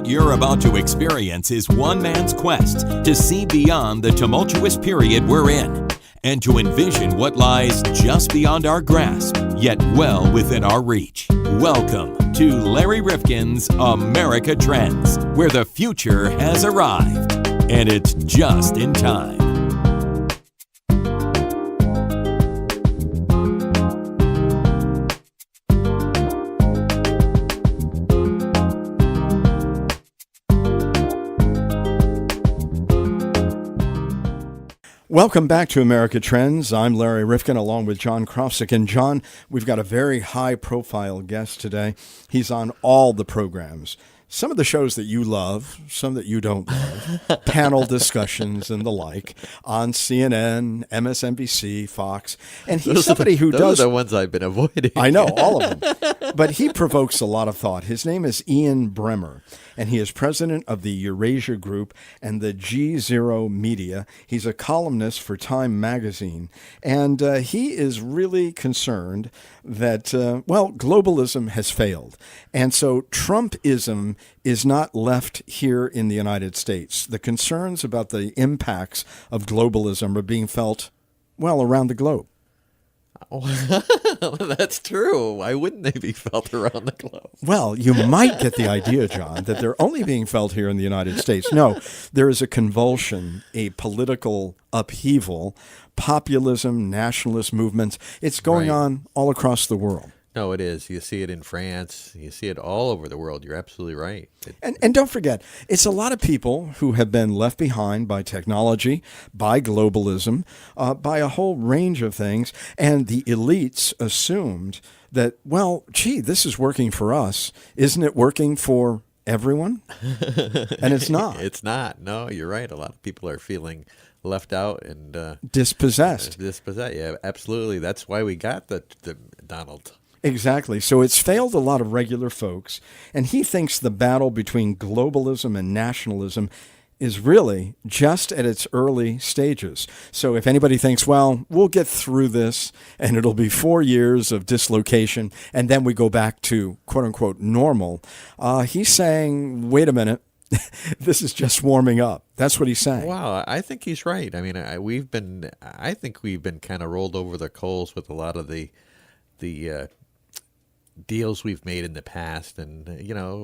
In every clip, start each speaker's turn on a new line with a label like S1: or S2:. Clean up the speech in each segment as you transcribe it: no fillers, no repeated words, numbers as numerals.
S1: What you're about to experience is one man's quest to see beyond the tumultuous period we're in and to envision what lies just beyond our grasp, yet well within our reach. Welcome to Larry Rifkin's America Trends, where the future has arrived, and it's just in time.
S2: Welcome back to America Trends. I'm Larry Rifkin along with John Krofsik. And John, we've got a very high-profile guest today. He's on all the programs. Some of the shows that you love, some that you don't love, panel discussions and the like, on CNN, MSNBC, Fox. And he's somebody who does...
S3: Those are the ones I've been avoiding.
S2: I know, all of them. But he provokes a lot of thought. His name is Ian Bremmer, and he is president of the Eurasia Group and the G0 Media. He's a columnist for Time magazine, and he is really concerned that, globalism has failed. And so Trumpism is not left here in the United States. The concerns about the impacts of globalism are being felt, around the globe.
S3: That's true. Why wouldn't they be felt around the globe?
S2: Well, you might get the idea, John, that they're only being felt here in the United States. No, there is a convulsion, a political upheaval, populism, nationalist movements. It's going on all across the world.
S3: No, it is. You see it in France. You see it all over the world. You're absolutely right.
S2: And don't forget, it's a lot of people who have been left behind by technology, by globalism, by a whole range of things. And the elites assumed that, this is working for us. Isn't it working for everyone? And it's not.
S3: It's not. No, you're right. A lot of people are feeling left out and
S2: dispossessed.
S3: Yeah, absolutely. That's why we got the Donald.
S2: Exactly. So it's failed a lot of regular folks, and he thinks the battle between globalism and nationalism is really just at its early stages. So if anybody thinks, we'll get through this and it'll be 4 years of dislocation and then we go back to quote unquote normal, he's saying, wait a minute, this is just warming up. That's what he's saying.
S3: Wow, I think he's right. I mean, I think we've been kind of rolled over the coals with a lot of the deals we've made in the past, and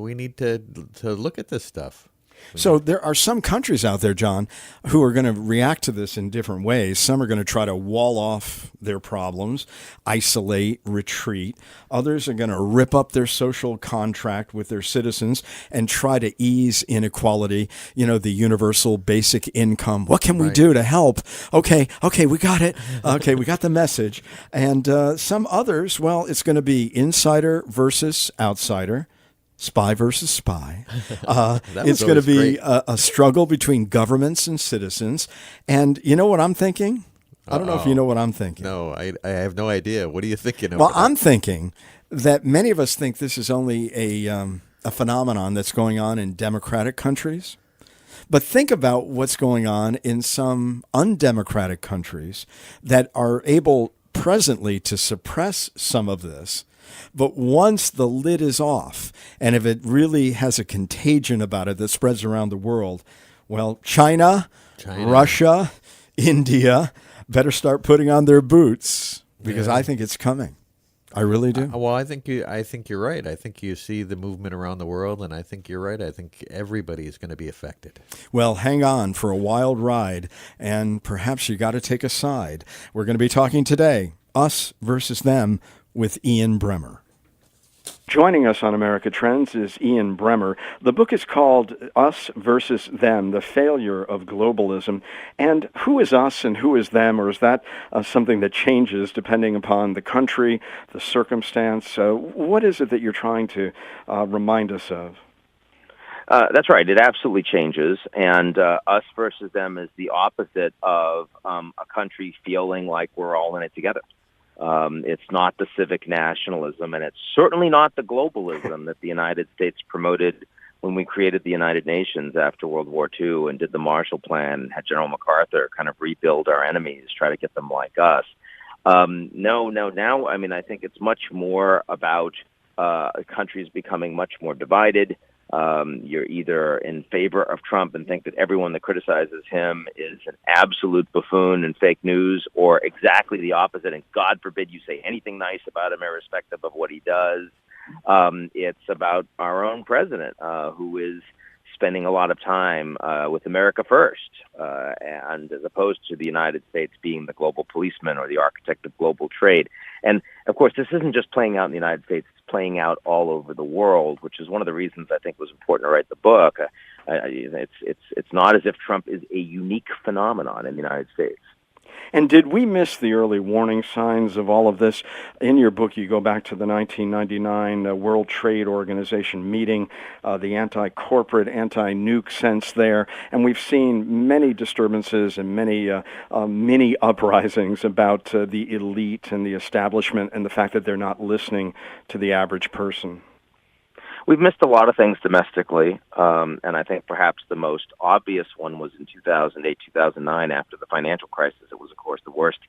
S3: we need to look at this stuff.
S2: So there are some countries out there, John, who are going to react to this in different ways. Some are going to try to wall off their problems, isolate, retreat. Others are going to rip up their social contract with their citizens and try to ease inequality, the universal basic income. What can we do to help? Okay, we got it. Okay, we got the message. And some others, it's going to be insider versus outsider. Spy versus spy. It's going to be a struggle between governments and citizens. And you know what I'm thinking? I don't know if you know what I'm thinking.
S3: No, I have no idea. What are you thinking?
S2: Well, I'm thinking that many of us think this is only a phenomenon that's going on in democratic countries. But think about what's going on in some undemocratic countries that are able presently to suppress some of this. But once the lid is off, and if it really has a contagion about it that spreads around the world, China, Russia, India better start putting on their boots because I think it's coming. I really do.
S3: I think you're right. I think you see the movement around the world, and I think you're right. I think everybody is going to be affected.
S2: Well, hang on for a wild ride, and perhaps you got to take a side. We're going to be talking today, us versus them, with Ian Bremmer. Joining us on America Trends is Ian Bremmer. The book is called Us versus Them, The Failure of Globalism. And who is us and who is them, or is that something that changes depending upon the country, the circumstance? What is it that you're trying to remind us of?
S4: That's right. It absolutely changes. And us versus them is the opposite of a country feeling like we're all in it together. It's not the civic nationalism, and it's certainly not the globalism that the United States promoted when we created the United Nations after World War II and did the Marshall Plan and had General MacArthur kind of rebuild our enemies, try to get them like us. Now, I think it's much more about countries becoming much more divided, You're either in favor of Trump and think that everyone that criticizes him is an absolute buffoon and fake news, or exactly the opposite, and God forbid you say anything nice about him irrespective of what he does. It's about our own president, who is spending a lot of time with America first, and as opposed to the United States being the global policeman or the architect of global trade. And, of course, this isn't just playing out in the United States. It's playing out all over the world, which is one of the reasons I think it was important to write the book. It's not as if Trump is a unique phenomenon in the United States.
S2: And did we miss the early warning signs of all of this? In your book, you go back to the 1999 World Trade Organization meeting, the anti-corporate, anti-nuke sense there, and we've seen many disturbances and many mini uprisings about the elite and the establishment and the fact that they're not listening to the average person.
S4: We've missed a lot of things domestically, and I think perhaps the most obvious one was in 2008, 2009, after the financial crisis. It was, of course, the worst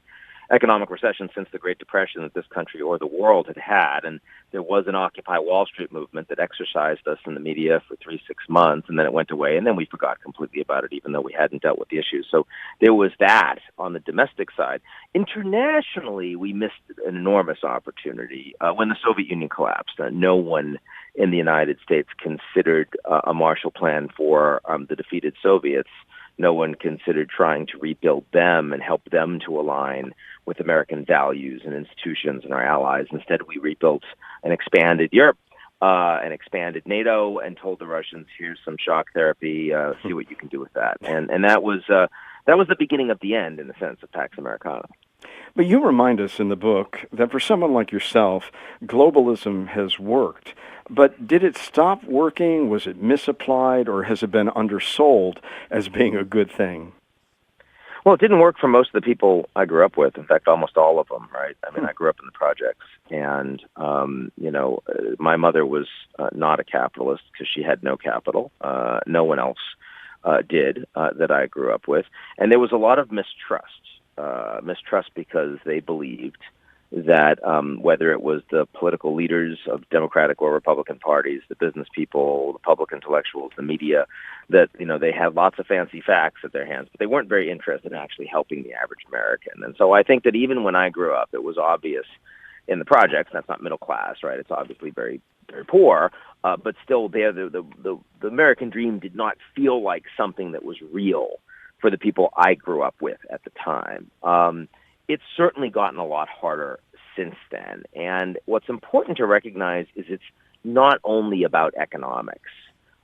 S4: economic recession since the Great Depression that this country or the world had had, and there was an Occupy Wall Street movement that exercised us in the media for 3-6 months, and then it went away, and then we forgot completely about it, even though we hadn't dealt with the issues. So there was that on the domestic side. Internationally, we missed an enormous opportunity when the Soviet Union collapsed. No one in the United States considered a Marshall Plan for the defeated Soviets. No one considered trying to rebuild them and help them to align with American values and institutions and our allies. Instead, we rebuilt and expanded Europe and expanded NATO and told the Russians, here's some shock therapy, see what you can do with that. And that was the beginning of the end, in the sense, of Pax Americana.
S2: But you remind us in the book that for someone like yourself, globalism has worked. But did it stop working? Was it misapplied, or has it been undersold as being a good thing?
S4: Well, it didn't work for most of the people I grew up with. In fact, almost all of them, right? I mean, I grew up in the projects, and, my mother was not a capitalist because she had no capital. No one else did that I grew up with. And there was a lot of mistrust because they believed that whether it was the political leaders of Democratic or Republican parties, the business people, the public intellectuals, the media, that they had lots of fancy facts at their hands, but they weren't very interested in actually helping the average American. And so I think that even when I grew up, it was obvious in the projects. That's not middle class, right? It's obviously very, very poor, but still, there the American dream did not feel like something that was real for the people I grew up with at the time. It's certainly gotten a lot harder since then. And what's important to recognize is it's not only about economics.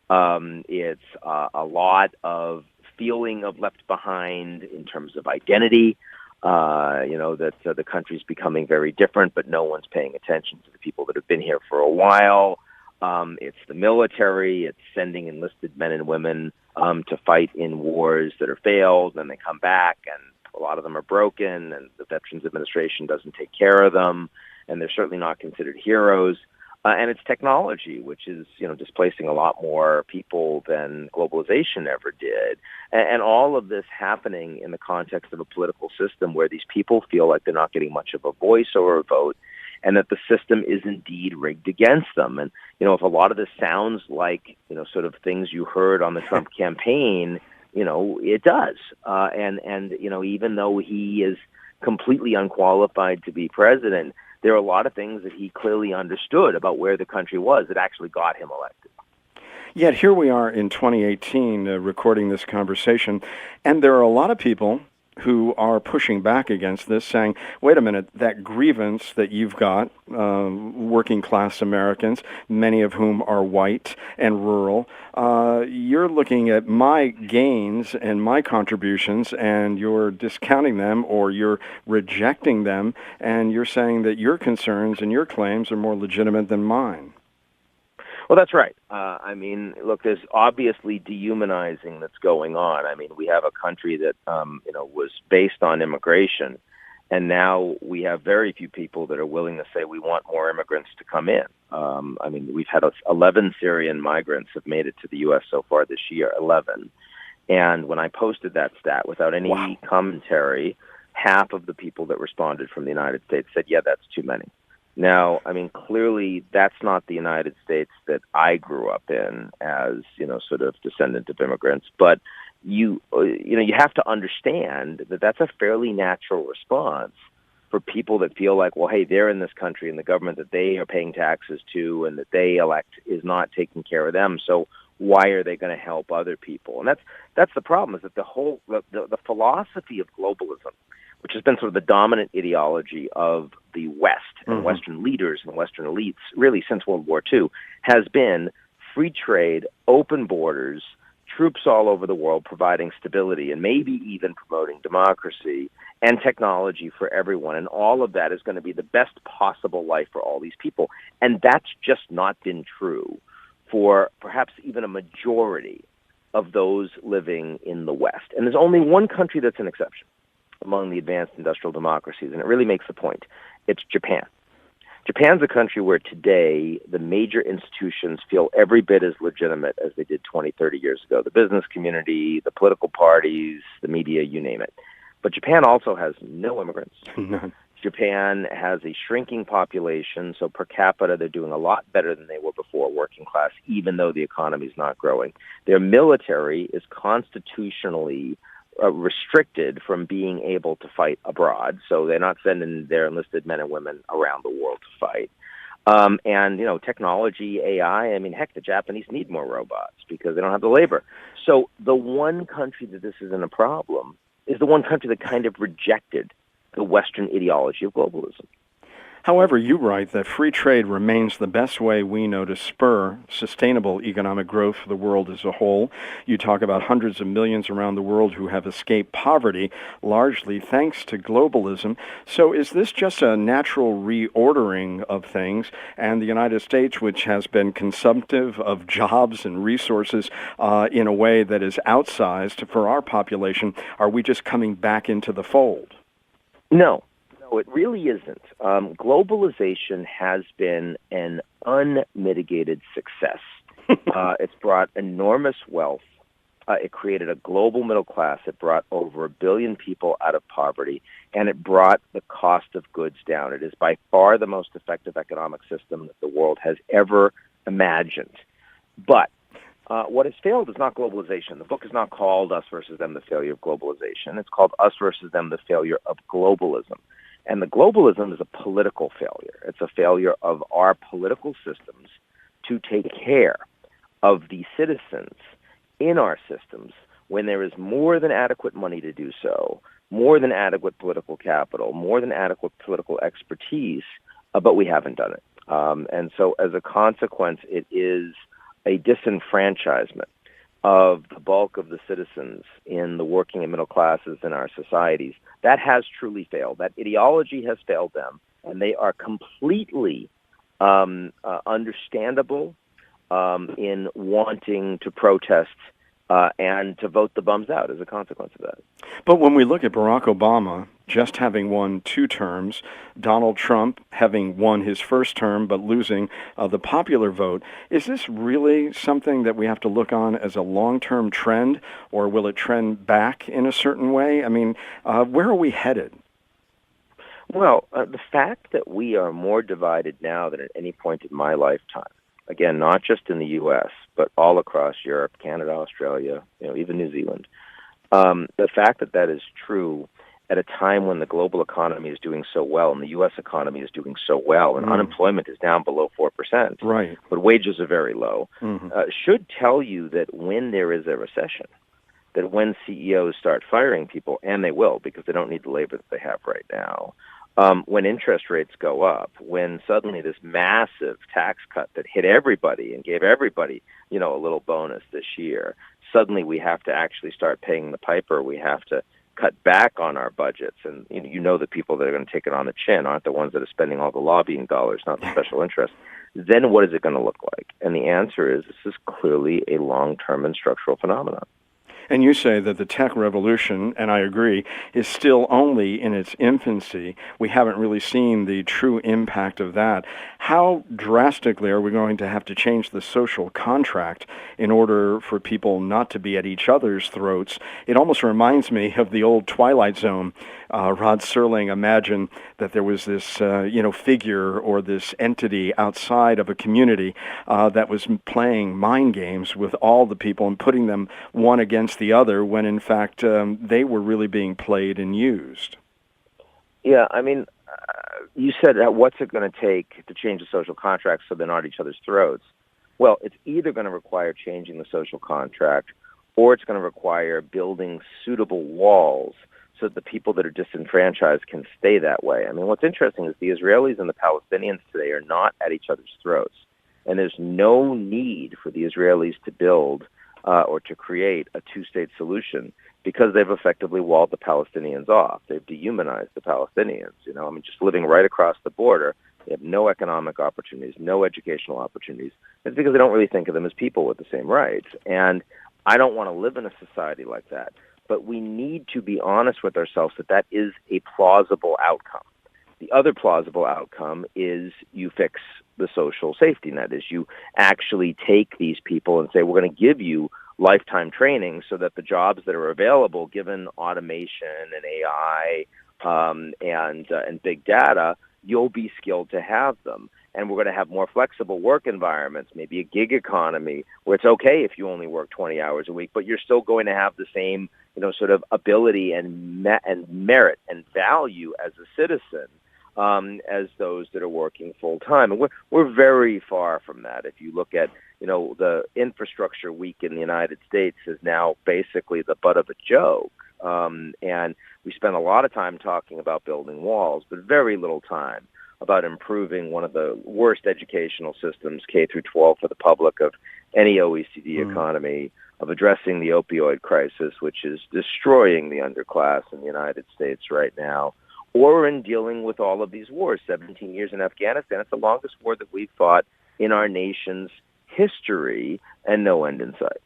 S4: It's a lot of feeling of left behind in terms of identity, that the country's becoming very different, but no one's paying attention to the people that have been here for a while. It's the military. It's sending enlisted men and women to fight in wars that are failed, and they come back, and a lot of them are broken, and the Veterans Administration doesn't take care of them, and they're certainly not considered heroes. And it's technology, which is, displacing a lot more people than globalization ever did. And all of this happening in the context of a political system where these people feel like they're not getting much of a voice or a vote, and that the system is indeed rigged against them. And, if a lot of this sounds like, sort of things you heard on the Trump campaign, it does. And even though he is completely unqualified to be president, there are a lot of things that he clearly understood about where the country was that actually got him elected.
S2: Yet here we are in 2018 recording this conversation, and there are a lot of people who are pushing back against this, saying, wait a minute, that grievance that you've got, working class Americans, many of whom are white and rural, you're looking at my gains and my contributions, and you're discounting them, or you're rejecting them, and you're saying that your concerns and your claims are more legitimate than mine.
S4: Well, that's right. Look, there's obviously dehumanizing that's going on. We have a country that, was based on immigration, and now we have very few people that are willing to say we want more immigrants to come in. We've had 11 Syrian migrants have made it to the U.S. so far this year, 11. And when I posted that stat without any commentary, half of the people that responded from the United States said, yeah, that's too many. Now, I mean, clearly that's not the United States that I grew up in as, sort of descendant of immigrants. But you have to understand that that's a fairly natural response for people that feel like, well, hey, they're in this country and the government that they are paying taxes to and that they elect is not taking care of them. So why are they going to help other people? And that's the problem, is that the philosophy of globalism, which has been sort of the dominant ideology of the West and Western leaders and Western elites really since World War II, has been free trade, open borders, troops all over the world providing stability and maybe even promoting democracy and technology for everyone. And all of that is going to be the best possible life for all these people. And that's just not been true for perhaps even a majority of those living in the West. And there's only one country that's an exception among the advanced industrial democracies, and it really makes the point. It's Japan. Japan's a country where today the major institutions feel every bit as legitimate as they did 20, 30 years ago. The business community, the political parties, the media, you name it. But Japan also has no immigrants.
S2: None.
S4: Japan has a shrinking population, so per capita they're doing a lot better than they were before, working class, even though the economy is not growing. Their military is constitutionally restricted from being able to fight abroad, so they're not sending their enlisted men and women around the world to fight. And technology, AI, I mean, heck, the Japanese need more robots because they don't have the labor. So the one country that this isn't a problem is the one country that kind of rejected the Western ideology of globalism.
S2: However, you write that free trade remains the best way we know to spur sustainable economic growth for the world as a whole. You talk about hundreds of millions around the world who have escaped poverty, largely thanks to globalism. So is this just a natural reordering of things? And the United States, which has been consumptive of jobs and resources in a way that is outsized for our population, are we just coming back into the fold?
S4: No, it really isn't. Globalization has been an unmitigated success. It's brought enormous wealth. It created a global middle class. It brought over 1 billion people out of poverty, and it brought the cost of goods down. It is by far the most effective economic system that the world has ever imagined. But what has failed is not globalization. The book is not called Us versus Them, The Failure of Globalization. It's called Us versus Them, The Failure of Globalism. And the globalism is a political failure. It's a failure of our political systems to take care of the citizens in our systems when there is more than adequate money to do so, more than adequate political capital, more than adequate political expertise, but we haven't done it. And so as a consequence, it is a disenfranchisement of the bulk of the citizens in the working and middle classes in our societies. That has truly failed. That ideology has failed them, and they are completely understandable in wanting to protest and to vote the bums out as a consequence of that.
S2: But when we look at Barack Obama just having won 2 terms, Donald Trump having won his first term but losing the popular vote, is this really something that we have to look on as a long-term trend, or will it trend back in a certain way? I mean, where are we headed?
S4: Well, the fact that we are more divided now than at any point in my lifetime, again, not just in the U.S., but all across Europe, Canada, Australia, even New Zealand. The fact that that is true at a time when the global economy is doing so well and the U.S. economy is doing so well and unemployment is down below 4%,
S2: right,
S4: but wages are very low, should tell you that when there is a recession, that when CEOs start firing people, and they will because they don't need the labor that they have right now, when interest rates go up, when suddenly this massive tax cut that hit everybody and gave everybody, a little bonus this year, suddenly we have to actually start paying the piper. We have to cut back on our budgets. And the people that are going to take it on the chin aren't the ones that are spending all the lobbying dollars, not the special interests. Then what is it going to look like? And the answer is this is clearly a long-term and structural phenomenon.
S2: And you say that the tech revolution, and I agree, is still only in its infancy. We haven't really seen the true impact of that. How drastically are we going to have to change the social contract in order for people not to be at each other's throats? It almost reminds me of the old Twilight Zone Rod Serling imagined that there was this, figure or this entity outside of a community that was playing mind games with all the people and putting them one against the other when, in fact, they were really being played and used.
S4: Yeah, I mean, you said what's it going to take to change the social contract so they're not at each other's throats? Well, it's either going to require changing the social contract or it's going to require building suitable walls so that the people that are disenfranchised can stay that way. I mean, what's interesting is the Israelis and the Palestinians today are not at each other's throats. And there's no need for the Israelis to build or to create a two-state solution because they've effectively walled the Palestinians off. They've dehumanized the Palestinians. Just living right across the border, they have no economic opportunities, no educational opportunities. It's because they don't really think of them as people with the same rights. And I don't want to live in a society like that. But we need to be honest with ourselves that that is a plausible outcome. The other plausible outcome is you fix the social safety net, is you actually take these people and say, we're going to give you lifetime training so that the jobs that are available, given automation and AI and big data, you'll be skilled to have them. And we're going to have more flexible work environments, maybe a gig economy where it's okay if you only work 20 hours a week, but you're still going to have the same, sort of ability and merit and value as a citizen as those that are working full time. And we're very far from that. If you look at, the infrastructure week in the United States is now basically the butt of a joke. And we spend a lot of time talking about building walls, but very little time about improving one of the worst educational systems, K through 12, for the public of any OECD economy, of addressing the opioid crisis, which is destroying the underclass in the United States right now, or in dealing with all of these wars. 17 years in Afghanistan, it's the longest war that we've fought in our nation's history, and no end in sight.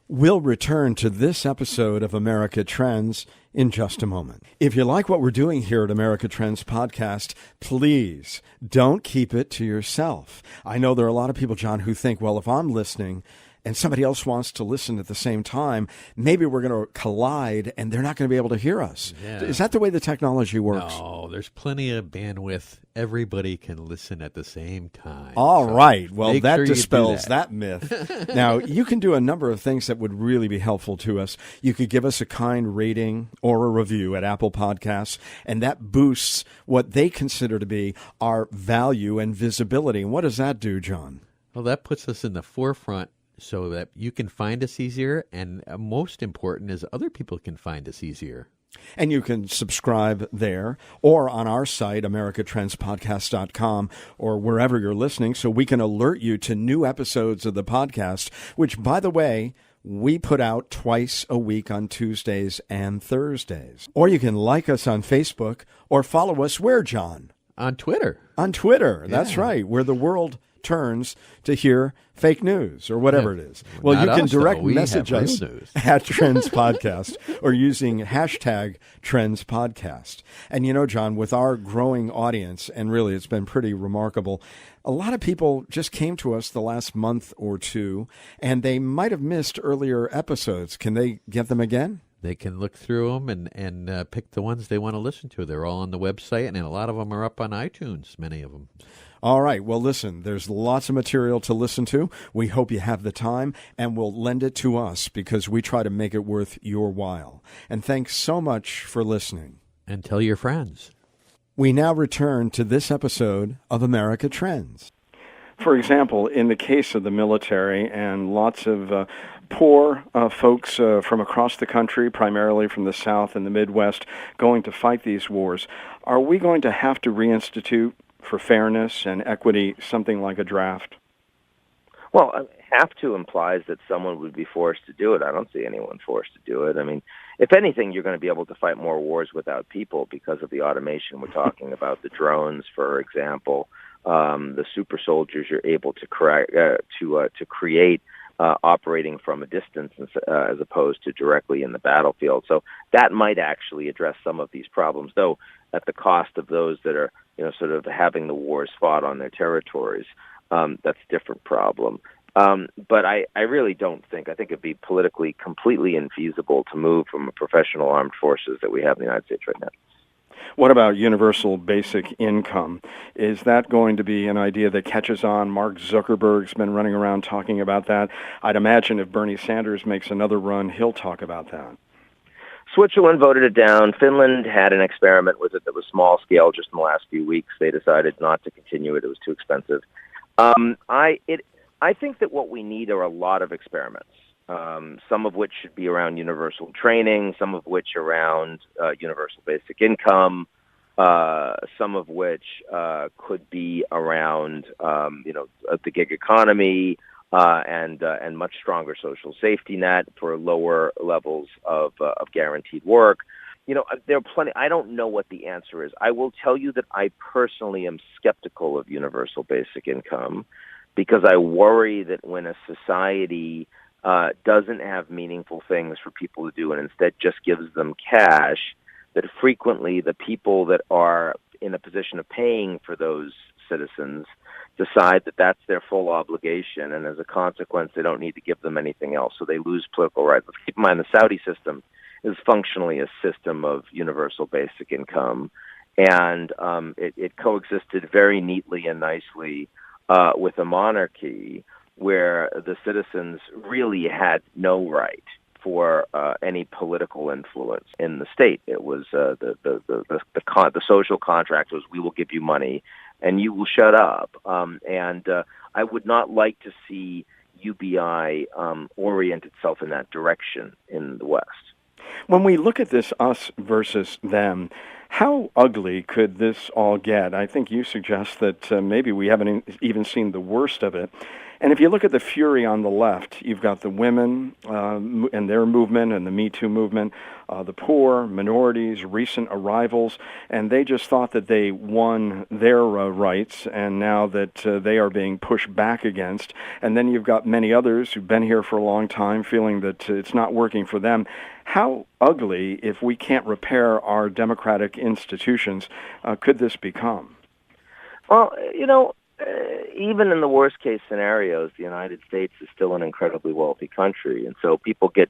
S2: We'll return to this episode of America Trends in just a moment. If you like what we're doing here at America Trends Podcast, please don't keep it to yourself. I know there are a lot of people, John, who think, well, if I'm listening and somebody else wants to listen at the same time, maybe we're going to collide and they're not going to be able to hear us. Yeah. Is that the way the technology works?
S3: No, there's plenty of bandwidth. Everybody can listen at the same time.
S2: All right. Well, that dispels that myth. Now, you can do a number of things that would really be helpful to us. You could give us a kind rating or a review at Apple Podcasts, and that boosts what they consider to be our value and visibility. And what does that do, John?
S3: Well, that puts us in the forefront so that you can find us easier, and most important is other people can find us easier.
S2: And you can subscribe there or on our site, americatrendspodcast.com, or wherever you're listening, so we can alert you to new episodes of the podcast, which, by the way, we put out twice a week on Tuesdays and Thursdays. Or you can like us on Facebook or follow us where, John?
S3: On Twitter.
S2: On Twitter, that's right, where the world turns to hear fake news or whatever it is. Well, you can direct message us at Trends Podcast or using hashtag Trends Podcast. And John, with our growing audience, and really it's been pretty remarkable, a lot of people just came to us the last month or two, and they might have missed earlier episodes. Can they get them again?
S3: They can look through them and pick the ones they want to listen to. They're all on the website, and a lot of them are up on iTunes, many of them.
S2: All right. Well, listen, there's lots of material to listen to. We hope you have the time, and we'll lend it to us because we try to make it worth your while. And thanks so much for listening.
S3: And tell your friends.
S2: We now return to this episode of America Trends. For example, in the case of the military and lots of poor folks from across the country, primarily from the South and the Midwest, going to fight these wars, are we going to have to reinstitute, for fairness and equity, something like a draft?
S4: Well, have to implies that someone would be forced to do it. I don't see anyone forced to do it. I mean, if anything, you're going to be able to fight more wars without people because of the automation we're talking about, the drones, for example, the super soldiers you're able to create operating from a distance as opposed to directly in the battlefield. So that might actually address some of these problems, though at the cost of those that are, sort of having the wars fought on their territories. That's a different problem. But I really don't think, I think it'd be politically completely infeasible to move from a professional armed forces that we have in the United States right now.
S2: What about universal basic income? Is that going to be an idea that catches on? Mark Zuckerberg's been running around talking about that. I'd imagine if Bernie Sanders makes another run, he'll talk about that.
S4: Switzerland voted it down. Finland had an experiment with it that was small scale just in the last few weeks. They decided not to continue it. It was too expensive. I think that what we need are a lot of experiments, some of which should be around universal training, some of which around universal basic income, some of which could be around, the gig economy, and much stronger social safety net for lower levels of guaranteed work. There are plenty. I don't know what the answer is. I will tell you that I personally am skeptical of universal basic income because I worry that when a society doesn't have meaningful things for people to do and instead just gives them cash, that frequently the people that are in a position of paying for those citizens decide that that's their full obligation, and as a consequence, they don't need to give them anything else, so they lose political rights. Let's keep in mind the Saudi system is functionally a system of universal basic income, and it coexisted very neatly and nicely with a monarchy where the citizens really had no right for any political influence in the state. It was the social contract was, we will give you money and you will shut up. I would not like to see UBI orient itself in that direction in the West.
S2: When we look at this us versus them, how ugly could this all get? I think you suggest that maybe we haven't even seen the worst of it. And if you look at the fury on the left, you've got the women and their movement and the Me Too movement, the poor, minorities, recent arrivals, and they just thought that they won their rights, and now that they are being pushed back against. And then you've got many others who've been here for a long time feeling that it's not working for them. How ugly, if we can't repair our democratic institutions, could this become?
S4: Well, even in the worst case scenarios, the United States is still an incredibly wealthy country, and so people get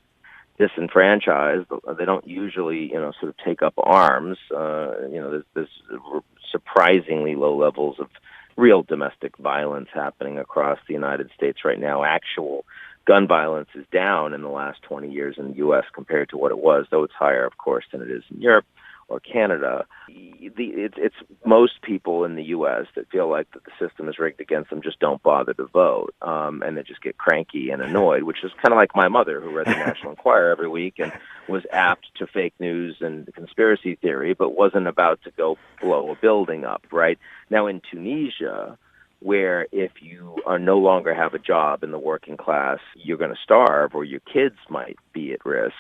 S4: disenfranchised. They don't usually, sort of take up arms. There's surprisingly low levels of real domestic violence happening across the United States right now. Actual gun violence is down in the last 20 years in the U.S. compared to what it was, though it's higher, of course, than it is in Europe or Canada. It's most people in the U.S. that feel like that the system is rigged against them just don't bother to vote, and they just get cranky and annoyed, which is kind of like my mother, who read the National Enquirer every week and was apt to fake news and conspiracy theory, but wasn't about to go blow a building up, right? Now in Tunisia, where if you are no longer have a job in the working class, you're going to starve or your kids might be at risk.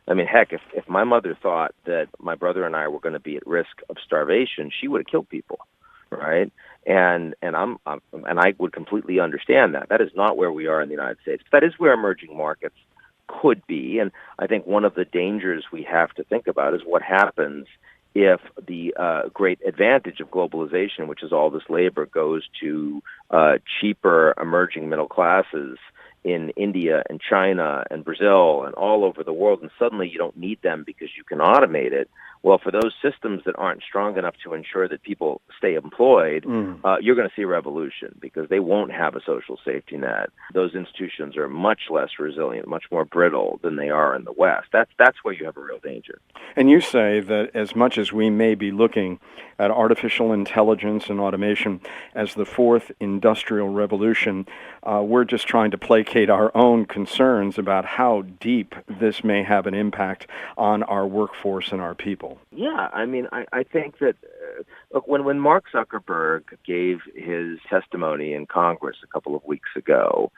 S4: I mean, heck, if my mother thought that my brother and I were going to be at risk of starvation, she would have killed people, right? And I would completely understand that. That is not where we are in the United States. That is where emerging markets could be. And I think one of the dangers we have to think about is what happens if the great advantage of globalization, which is all this labor, goes to cheaper emerging middle classes in India and China and Brazil and all over the world, and suddenly you don't need them because you can automate it. Well, for those systems that aren't strong enough to ensure that people stay employed, you're going to see a revolution because they won't have a social safety net. Those institutions are much less resilient, much more brittle than they are in the West. That's where you have a real danger.
S2: And you say that as much as we may be looking at artificial intelligence and automation as the fourth industrial revolution, we're just trying to placate our own concerns about how deep this may have an impact on our workforce and our people.
S4: Yeah, I mean, I think that look, when Mark Zuckerberg gave his testimony in Congress a couple of weeks ago,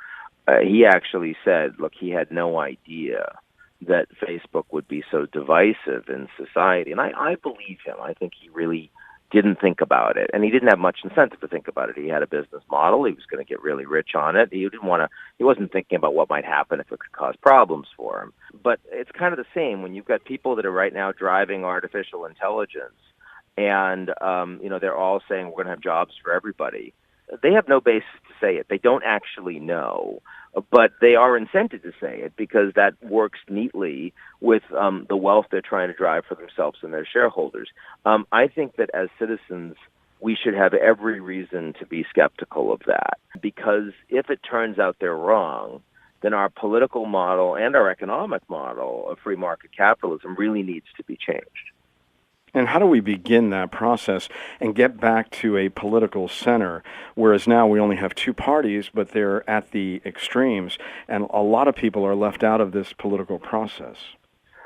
S4: he actually said, look, he had no idea that Facebook would be so divisive in society. And I believe him. I think he really didn't think about it, and he didn't have much incentive to think about it. He had a business model. He was going to get really rich on it. He wasn't thinking about what might happen if it could cause problems for him. But it's kind of the same when you've got people that are right now driving artificial intelligence, and they're all saying we're going to have jobs for everybody. They have no basis to say it. They don't actually know. but they are incented to say it because that works neatly with the wealth they're trying to drive for themselves and their shareholders. I think that as citizens, we should have every reason to be skeptical of that, because if it turns out they're wrong, then our political model and our economic model of free market capitalism really needs to be changed.
S2: And how do we begin that process and get back to a political center, whereas now we only have two parties, but they're at the extremes, and a lot of people are left out of this political process?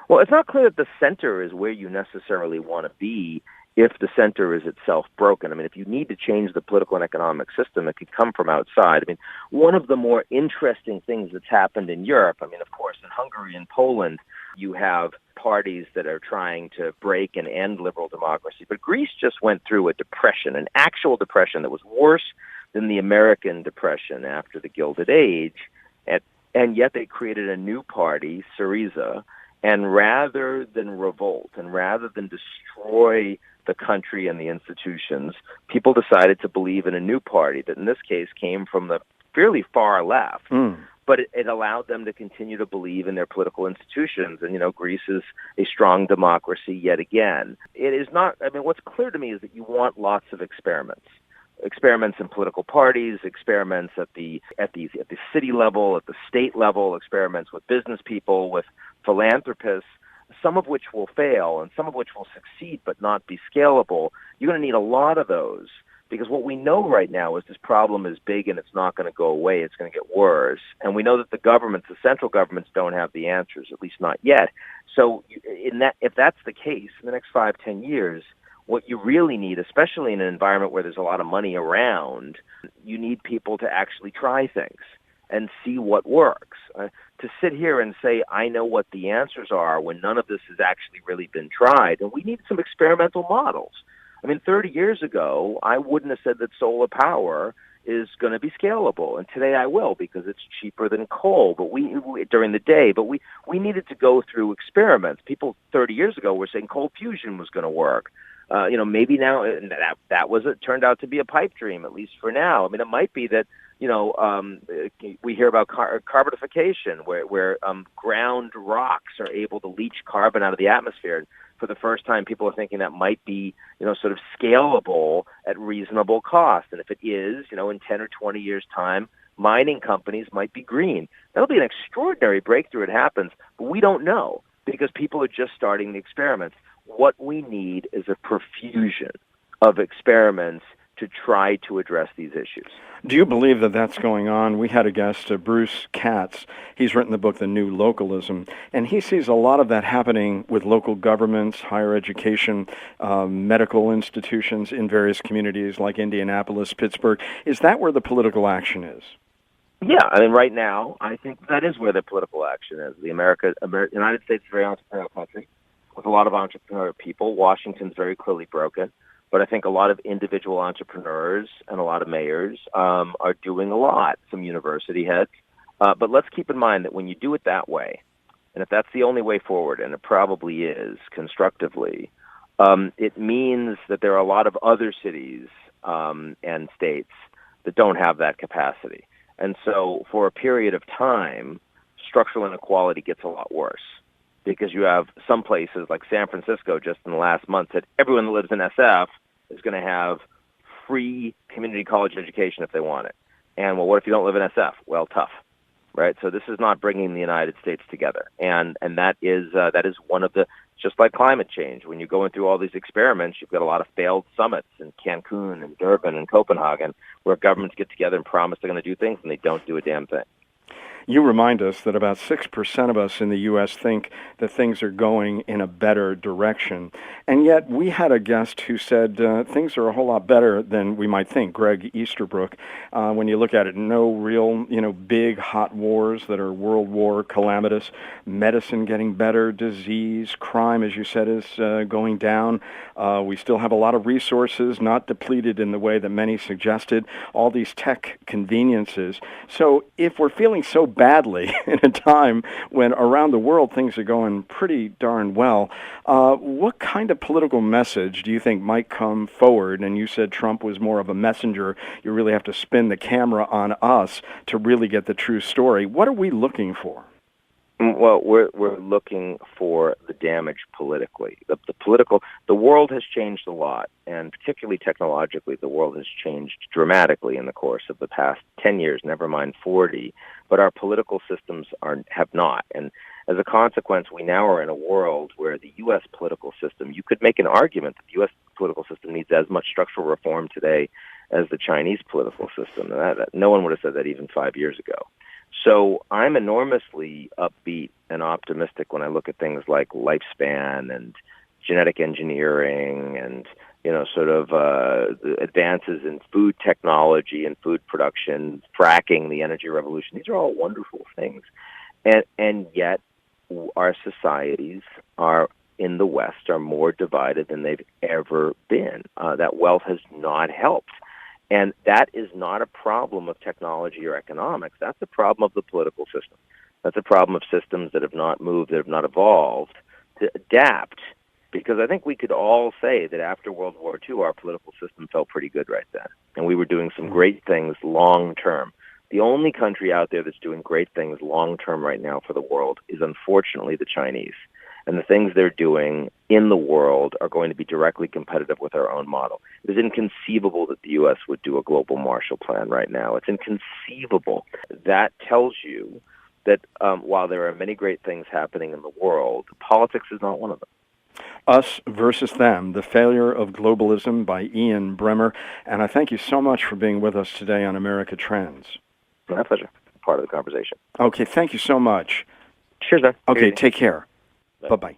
S4: Well, it's not clear that the center is where you necessarily want to be if the center is itself broken. I mean, if you need to change the political and economic system, it could come from outside. I mean, one of the more interesting things that's happened in Europe, I mean, of course, in Hungary and Poland, you have parties that are trying to break and end liberal democracy. But Greece just went through a depression, an actual depression that was worse than the American Depression after the Gilded Age. And yet they created a new party, Syriza, and rather than revolt and rather than destroy the country and the institutions, people decided to believe in a new party that in this case came from the fairly far left. But it allowed them to continue to believe in their political institutions. And, Greece is a strong democracy yet again. It is not, I mean, what's clear to me is that you want lots of experiments in political parties, experiments at the city level, at the state level, experiments with business people, with philanthropists, some of which will fail and some of which will succeed but not be scalable. You're going to need a lot of those, because what we know right now is this problem is big and it's not going to go away. It's going to get worse. And we know that the central governments don't have the answers, at least not yet. So if that's the case, in the next 5-10 years, what you really need, especially in an environment where there's a lot of money around, you need people to actually try things and see what works. To sit here and say, I know what the answers are when none of this has actually really been tried. And we need some experimental models. I mean, 30 years ago, I wouldn't have said that solar power is going to be scalable. And today I will, because it's cheaper than coal during the day. But we needed to go through experiments. People 30 years ago were saying cold fusion was going to work. Maybe now that turned out to be a pipe dream, at least for now. I mean, it might be that, we hear about carbonification, where ground rocks are able to leach carbon out of the atmosphere. For the first time, people are thinking that might be, sort of scalable at reasonable cost. And if it is, in 10 or 20 years' time, mining companies might be green. That'll be an extraordinary breakthrough. It happens, but we don't know because people are just starting the experiments. What we need is a profusion of experiments to try to address these issues.
S2: Do you believe that that's going on? We had a guest, Bruce Katz. He's written the book, The New Localism, and he sees a lot of that happening with local governments, higher education, medical institutions in various communities like Indianapolis, Pittsburgh. Is that where the political action is?
S4: Yeah, I mean, right now, I think that is where the political action is. The United States is a very entrepreneurial country with a lot of entrepreneurial people. Washington's very clearly broken. But I think a lot of individual entrepreneurs and a lot of mayors are doing a lot, some university heads. But let's keep in mind that when you do it that way, and if that's the only way forward, and it probably is constructively, it means that there are a lot of other cities and states that don't have that capacity. And so for a period of time, structural inequality gets a lot worse, because you have some places like San Francisco just in the last month said everyone that lives in SF is going to have free community college education if they want it. And, well, what if you don't live in SF? Well, tough, right? So this is not bringing the United States together. And that is one of the, just like climate change, when you're going through all these experiments, you've got a lot of failed summits in Cancun and Durban and Copenhagen where governments get together and promise they're going to do things and they don't do a damn thing.
S2: You remind us that about 6% of us in the U.S. think that things are going in a better direction. And yet we had a guest who said things are a whole lot better than we might think, Greg Easterbrook. When you look at it, no real, big hot wars that are world war calamitous, medicine getting better, disease, crime, as you said, is going down. We still have a lot of resources, not depleted in the way that many suggested, all these tech conveniences. So if we're feeling so badly in a time when around the world things are going pretty darn well. What kind of political message do you think might come forward? And you said Trump was more of a messenger. You really have to spin the camera on us to really get the true story. What are we looking for?
S4: Well, we're looking for the damage politically. The world has changed a lot, and particularly technologically, the world has changed dramatically in the course of the past 10 years, never mind 40, but our political systems have not. And as a consequence, we now are in a world where the U.S. political system, you could make an argument that the U.S. political system needs as much structural reform today as the Chinese political system. And no one would have said that even 5 years ago. So I'm enormously upbeat and optimistic when I look at things like lifespan and genetic engineering and, the advances in food technology and food production, fracking, the energy revolution. These are all wonderful things. And yet our societies in the West are more divided than they've ever been. That wealth has not helped. And that is not a problem of technology or economics. That's a problem of the political system. That's a problem of systems that have not moved, that have not evolved to adapt. Because I think we could all say that after World War II, our political system felt pretty good right then. And we were doing some great things long term. The only country out there that's doing great things long term right now for the world is unfortunately the Chinese. And the things they're doing in the world are going to be directly competitive with our own model. It is inconceivable that the U.S. would do a global Marshall Plan right now. It's inconceivable. That tells you that while there are many great things happening in the world, politics is not one of them.
S2: Us versus Them, The Failure of Globalism by Ian Bremmer. And I thank you so much for being with us today on America Trends.
S4: My pleasure. Part of the conversation.
S2: Okay, thank you so much.
S4: Cheers, man.
S2: Okay, take care. Bye-bye.